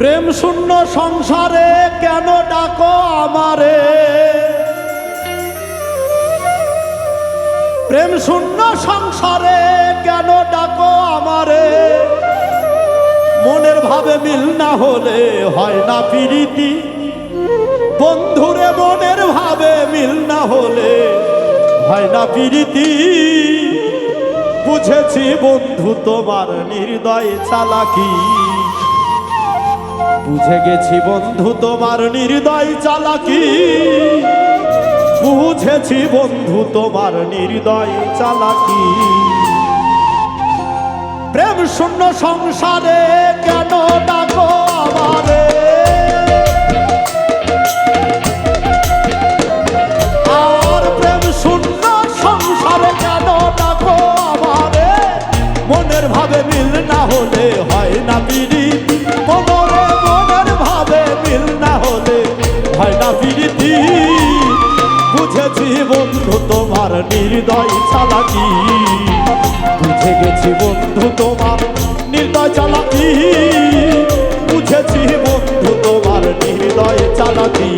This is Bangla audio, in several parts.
প্রেম শূন্য সংসারে কেন ডাকো আমারে, প্রেম শূন্য সংসারে কেন ডাকো আমারে, মনের ভাবে মিল না হলে হয় না প্রীতি, বন্ধুরে মনের ভাবে মিল না হলে হয় না প্রীতি। বুঝেছি বন্ধু তোমার নির্দয় চালাকি, বুঝে গেছি বন্ধু তোমার নির্দয় চালাকি, বুঝেছি বন্ধু তোমার নির্দয় চালাকি। প্রেম শূন্য সংসারে কেন ডাকো আমারে, আর প্রেম শূন্য সংসারে কেন ডাকো আমারে, মনের ভাবে মিল না হলে হয় না প্রীতি, মনের ভাবে মিল না হলে হয় না প্রীতি। বুঝেছি বন্ধু তোমার নির্দয় চালাকি, বুঝে গেছি বন্ধু তোমার নির্দয় চালাকি, বুঝেছি বন্ধু তোমার নির্দয় চালাকি।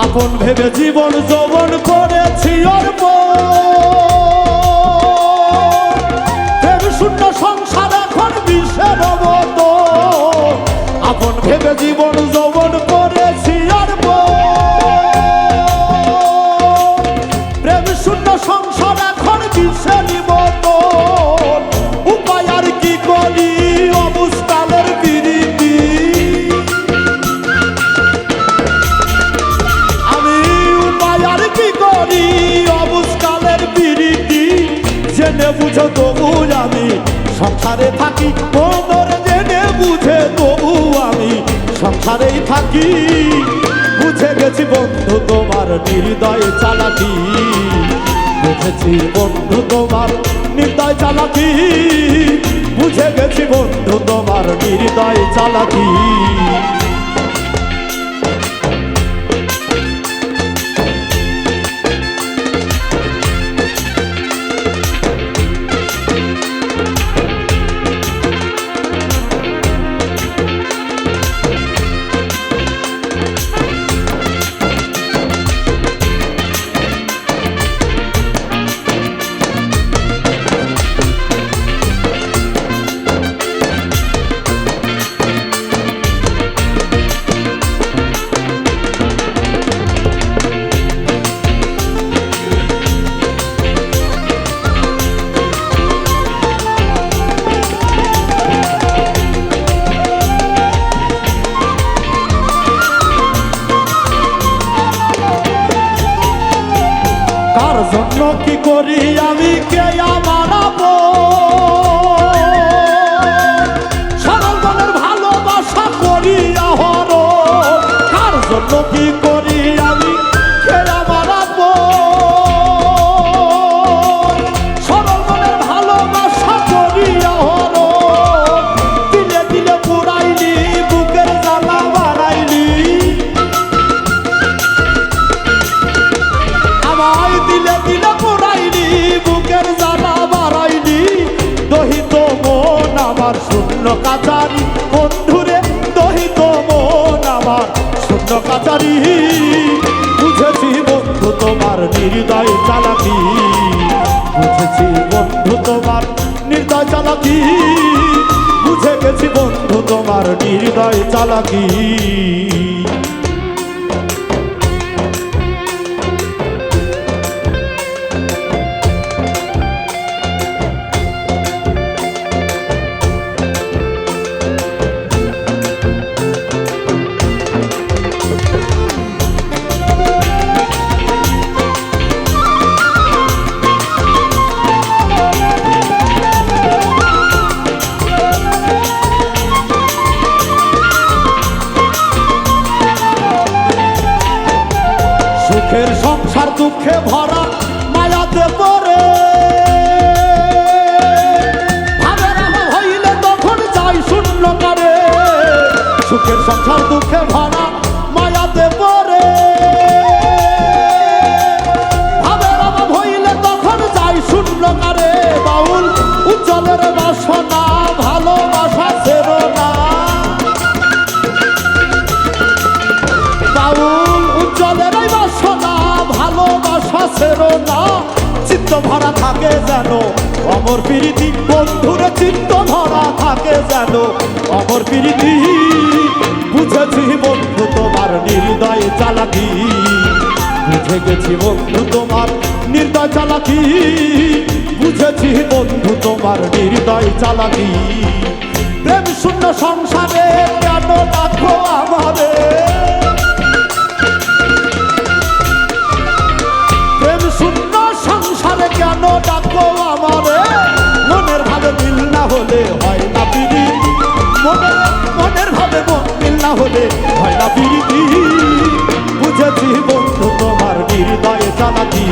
আপন ভেবে জীবন যৌবন করেছি অর্প, প্রেম শূন্য সংসার এখন বিষের মতো, আপন ভেবে জীবন যৌবন করেছি অর্প, প্রেম শূন্য সংসার এখন বিষের মতো। উপায় আর কি করি অবস্থানের বিরীতি, অবস্কালের বিরীতি জেনে বুঝো তবু আমি সংসারে থাকি, মনের জেনে বুঝে তবু আমি সংসারেই থাকি। বুঝে গেছি বন্ধু তোমার নির্দয় চালাকি, বুঝেছি বন্ধু তোমার নির্দয় চালাকি, বুঝে গেছি বন্ধু তোমার নির্দয় চালাকি। কার জন্য কি করি আমি কে আমার সরল মনের ভালোবাসা করি আহর, কার জন্য কি করি আমি কে আমার সরল মনের ভালোবাসা করি আহর, দিলে দিলে পুরাইলি বুকের জ্বালা বাড়াইলি, আমায় দিলে দিলে পুরাইলি বুকের জ্বালা বাড়াইলি। দহিত মন আমার শূন্য কাচারি, বন্ধুরে দহিত মন আমার শূন্য কাচারি। বুঝেছি বন্ধু তোমার নির্দয় চালাকি, বুঝেছি বন্ধু তোমার নির্দয় চালাকি, বুঝে গেছি বন্ধু তোমার নির্দয় চালাকি। সংসার দুঃখে ভরা মায়াতে পড়ে ভাবের অভাব হইলে তখন যাই শূন্য কারে বাউল উজ্জ্বলের বাসনা ভালোবাসা ছিল না বাউল উজ্জ্বলের বাসনা ভালোবাসা ছিল না চিত্ত ভরা থাকে যেন অমর প্রীতি বন্ধুরে চিত্ত ভরা থাকে যেন অমর প্রীতি বুঝেছি বন্ধু তোমার নির্দয় চালাকি বুঝে গেছি বন্ধু তোমার নির্দয় চালাকি বুঝেছি বন্ধু তোমার নির্দয় চালাকি প্রেম শূন্য সংসারে কেন ডাকো আমারে প্রেম শূন্য সংসারে কেন ডাকো আমারে মনের ভাবে মিল না হলে হয় না প্রীতি মনের ভাবে মিল না হলে হয় না প্রীতি বুঝেছি বন্ধু তোমার নির্দয় চালাকি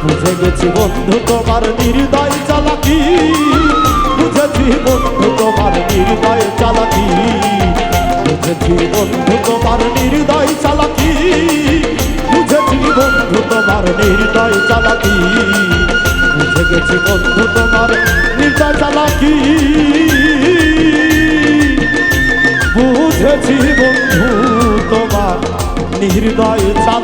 বুঝে গেছি বন্ধু তোমার নির্দয় চালাকি বুঝেছি বন্ধু তোমার নির্দয় চালাকি বুঝেছি বন্ধু তোমার নির্দয় চালাকি বুঝেছি বন্ধু তোমার নির্দয় চালাকি বুঝে গেছি বন্ধু তোমার নির্দয় চালাকি বুঝেছি বন্ধু তোমার নির্দয় চালাকি